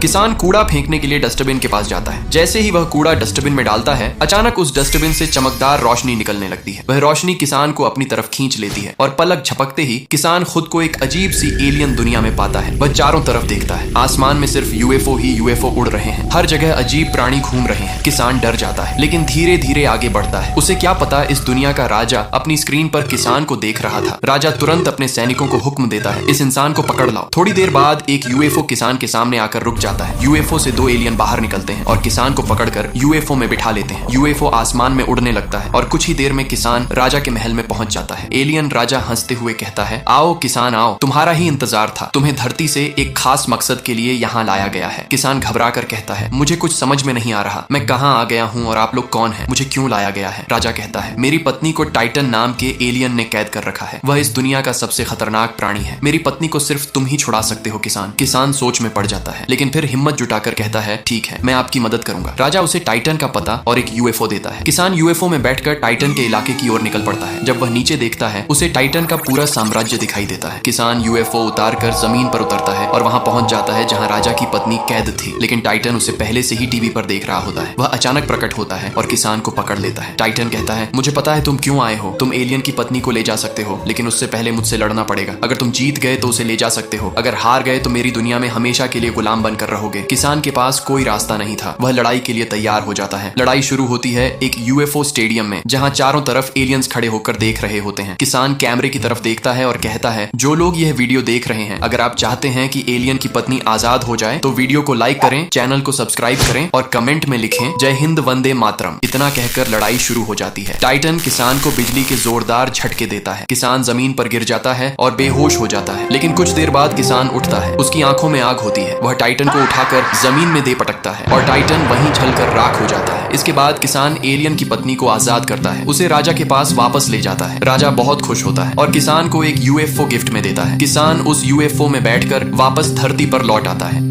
किसान कूड़ा फेंकने के लिए डस्टबिन के पास जाता है। जैसे ही वह कूड़ा डस्टबिन में डालता है, अचानक उस डस्टबिन से चमकदार रोशनी निकलने लगती है। वह रोशनी किसान को अपनी तरफ खींच लेती है और पलक झपकते ही किसान खुद को एक अजीब सी एलियन दुनिया में पाता है। वह चारों तरफ देखता है, आसमान में सिर्फ यूएफओ ही यूएफओ उड़ रहे हैं। हर जगह अजीब प्राणी घूम रहे हैं। किसान डर जाता है, लेकिन धीरे धीरे आगे बढ़ता है। उसे क्या पता इस दुनिया का राजा अपनी स्क्रीन पर किसान को देख रहा था। राजा तुरंत अपने सैनिकों को हुक्म देता है, इस इंसान को पकड़ लाओ। थोड़ी देर बाद एक यूएफओ किसान के सामने आकर रुक जाता है। यूएफओ से 2 एलियन बाहर निकलते हैं और किसान को पकड़कर यूएफओ में बिठा लेते हैं। यूएफओ आसमान में उड़ने लगता है और कुछ ही देर में किसान राजा के महल में पहुंच जाता है। एलियन राजा हंसते हुए कहता है, आओ किसान आओ, तुम्हारा ही इंतजार था। तुम्हें धरती से एक खास मकसद के लिए यहाँ लाया गया है। किसान घबरा कर कहता है, मुझे कुछ समझ में नहीं आ रहा, मैं कहाँ आ गया हूँ और आप लोग कौन है, मुझे क्यों लाया गया है। राजा कहता है, मेरी पत्नी को टाइटन नाम के एलियन ने कैद कर रखा है। वह इस दुनिया का सबसे खतरनाक प्राणी है। मेरी पत्नी को सिर्फ तुम ही छुड़ा सकते हो किसान। किसान सोच में पड़ जाता है, लेकिन फिर हिम्मत जुटाकर कहता है, ठीक है, मैं आपकी मदद करूंगा। राजा उसे टाइटन का पता और एक यूएफओ देता है। किसान यूएफओ में बैठकर टाइटन के इलाके की ओर निकल पड़ता है। जब वह नीचे देखता है, उसे टाइटन का पूरा साम्राज्य दिखाई देता है। किसान यूएफओ उतार कर जमीन पर उतरता है और वहां पहुंच जाता है जहां राजा की पत्नी कैद थी। लेकिन टाइटन उसे पहले से ही टीवी पर देख रहा होता है। वह अचानक प्रकट होता है और किसान को पकड़ लेता है। टाइटन कहता है, मुझे पता है तुम क्यों आए हो। तुम एलियन की पत्नी को ले जा सकते हो, लेकिन उससे पहले मुझसे लड़ना पड़ेगा। अगर तुम जीत गए तो उसे ले जा सकते हो, अगर हार गए तो मेरी दुनिया में हमेशा के लिए गुलाम बनकर रहोगे। किसान के पास कोई रास्ता नहीं था। वह लड़ाई के लिए तैयार हो जाता है। लड़ाई शुरू होती है एक यूएफओ स्टेडियम में, जहां चारों तरफ एलियंस खड़े होकर देख रहे होते हैं। किसान कैमरे की तरफ देखता है और कहता है, जो लोग यह वीडियो देख रहे हैं, अगर आप चाहते हैं कि एलियन की पत्नी आजाद हो जाए तो वीडियो को लाइक करें, चैनल को सब्सक्राइब करें और कमेंट में लिखें, जय हिंद वंदे मातरम। इतना कहकर लड़ाई शुरू हो जाती है। टाइटन किसान को बिजली के जोरदार झटके देता है। किसान जमीन पर गिर जाता है और बेहोश हो जाता है। लेकिन कुछ देर बाद किसान उठता है। उसकी आंखों में आग होती है। वह टाइटन को उठाकर जमीन में दे पटकता है और टाइटन वहीं जलकर राख हो जाता है। इसके बाद किसान एलियन की पत्नी को आजाद करता है। उसे राजा के पास वापस ले जाता है। राजा बहुत खुश होता है और किसान को एक यूएफओ गिफ्ट में देता है। किसान उस यूएफओ में बैठकर वापस धरती पर लौट आता है।